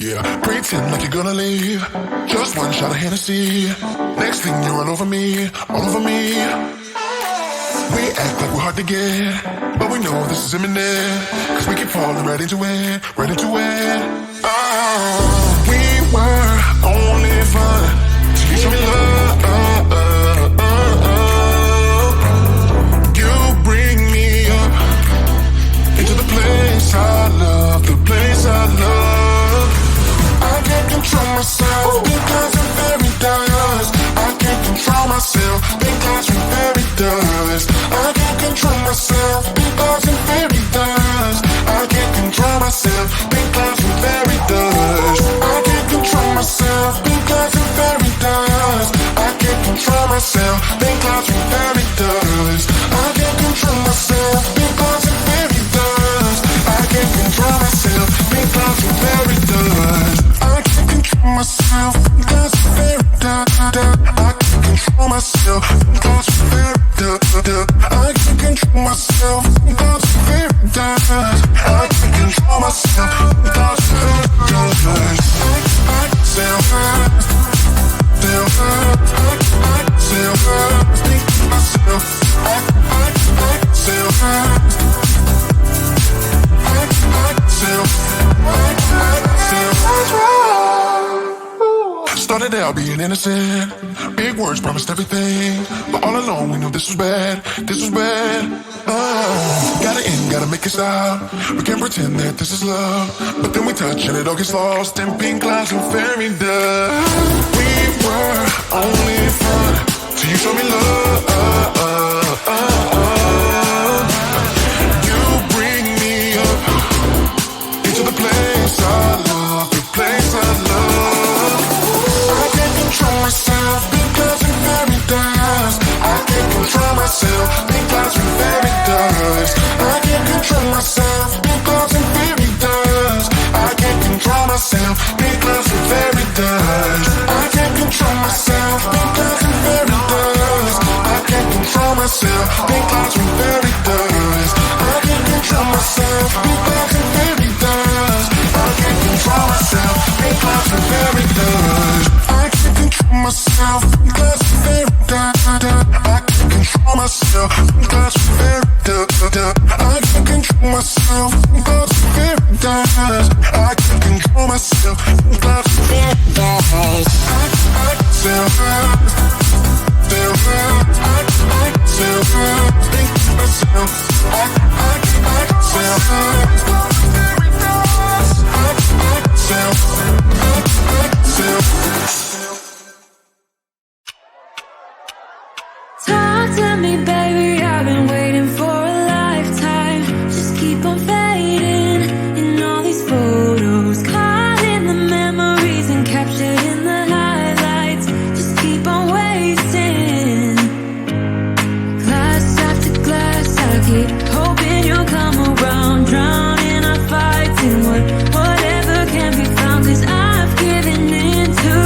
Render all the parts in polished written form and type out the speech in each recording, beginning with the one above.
Yeah, pretend like you're gonna leave. Just one shot of Hennessy. Next thing you're all over me, all over me. We act like we're hard to get, but we know this is imminent. Cause we keep falling right into it, right into it. Oh, we were only fun till you show me love. You bring me up into the place I love, the place I love. I can't control myself because I'm very dust. I can't control myself because I'm very dust. I can't control myself because I'm very dust. I can't control myself because I'm very dust. I can't control myself because I'm very dust. I can't control myself because I'm very dust. I can't control myself because I'm very dust. I can't control myself because I'm very dust. I can't control myself because I'm very dust. I can't control myself because I'm very dust. I can't control myself because I'm very dust. I can't control myself because I'm very dust. I self started out being innocent. Big words promised everything, but all along we knew this was bad. This was bad. Gotta end, gotta make it stop. We can't pretend that this is love, but then we touch and it all gets lost in pink clouds and fairy dust. We were only fun till you show me love. You bring me up into the place I love, the place I love. I can't control myself because I'm very dust. I can't control myself because I'm very dust. I can't control myself because I'm very dust. I can't control myself because I'm very dust. I can't control myself because I'm very dust. I can't control myself because I'm very dust. I can't control myself because I'm very dust. I can't control myself because I'm very dust. I can't control myself because I'm very dust. I can't control myself because I'm very dust. I can't control myself because I'm very dust. I can't control myself because I'm very dust. Talk to me, baby, I've been waiting for a lifetime. Just keep on fading in all these photos, caught in the memories and captured in the highlights. Just keep on wasting. Glass after glass, I keep hoping you'll come around. Drowning our fights in whatever can be found. Cause I've given in to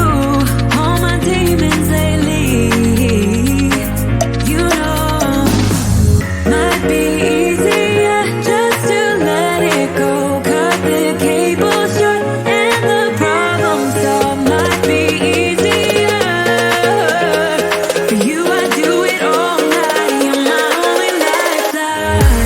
all my demons lately. You know, might be easier just to let it go. Cut the cable short and the problem solved. Might be easier for you. I do it all night. You're my only lifeline.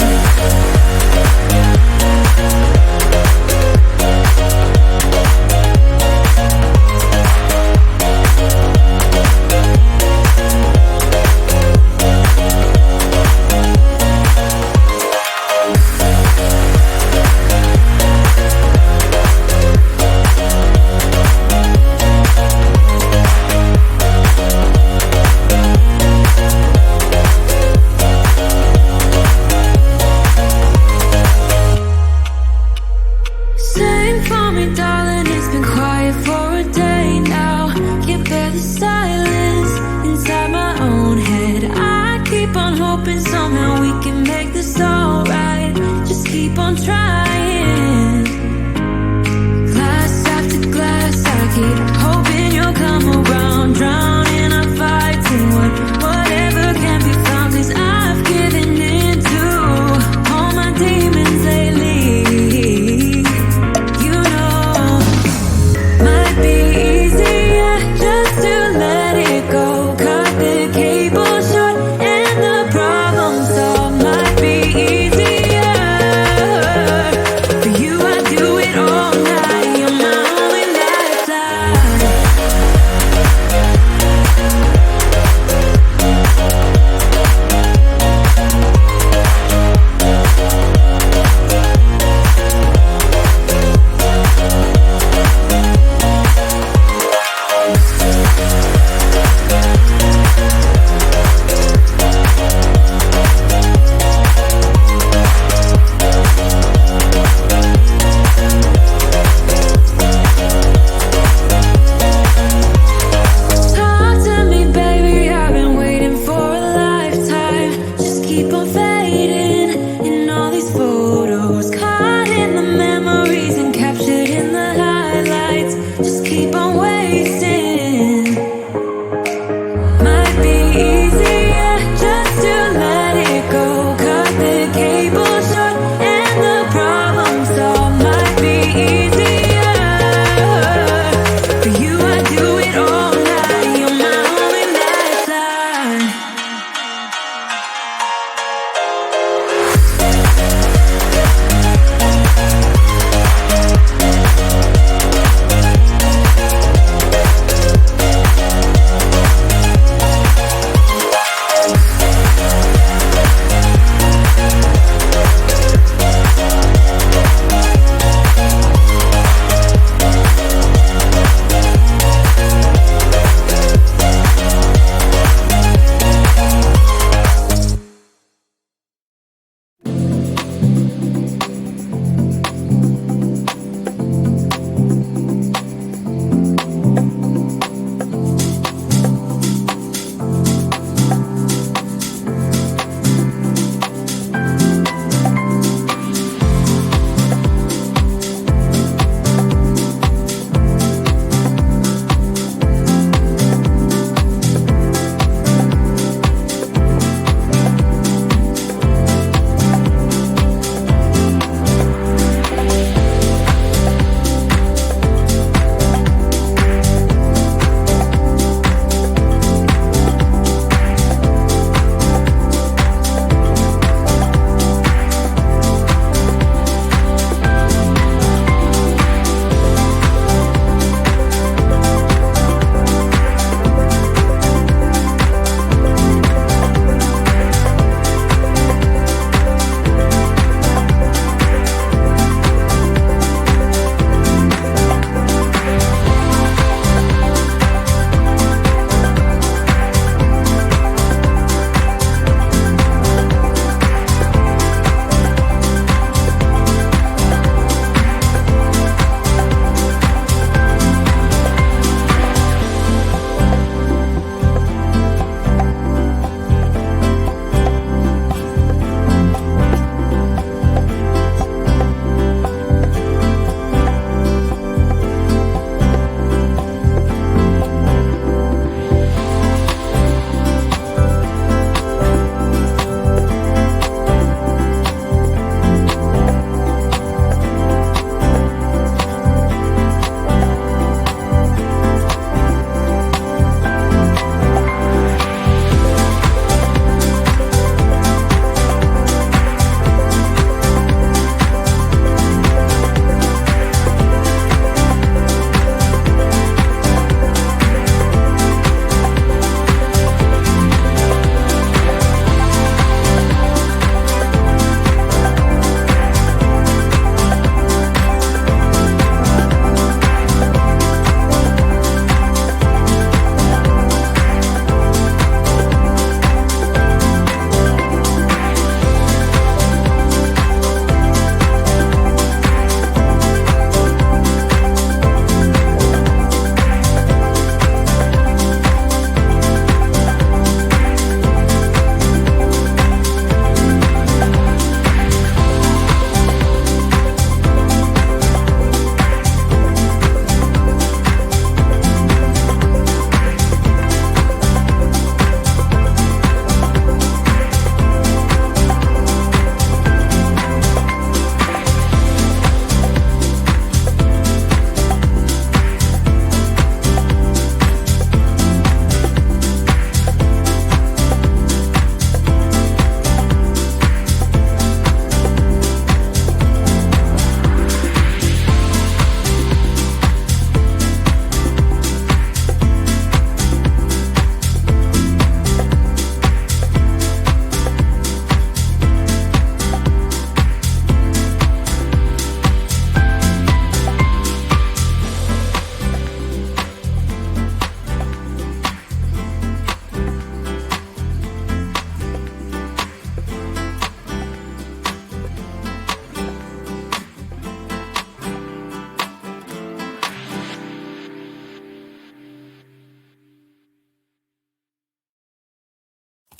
Sing for me, darling, it's been quiet for a day now. Can't bear the silence inside my own head. I keep on hoping somehow we can make this alright. Just keep on trying. Glass after glass, I keep hoping you'll come around. Drowning our fights in whatever can be found. Cause I've given in to all my demons lately. You know,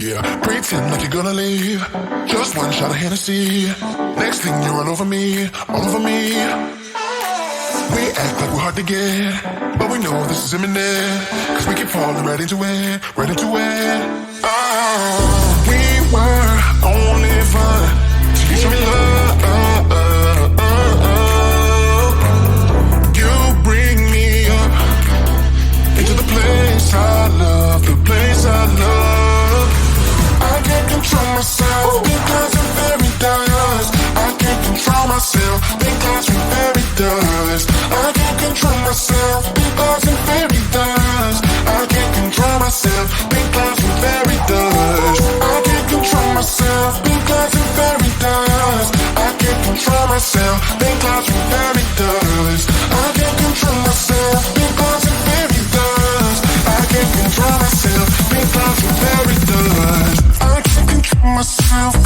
Yeah, pretend like you're gonna leave. Just one shot of Hennessy. Next thing you're all over me, all over me. We act like we're hard to get, but we know this is imminent. Cause we keep falling right into it, right into it. Oh, we were only fun till you show me love. You bring me up into the place I love, the place I love. I can't control myself because I'm very dust. I can't control myself because I'm very dust. I can't control myself because I'm very dust. I can't control myself because I'm very dust. I can't control myself because I'm very dust. I can't control myself because I'm very dust. I can't control myself because I'm very dust. I can't control myself because I'm very dust. I can't control myself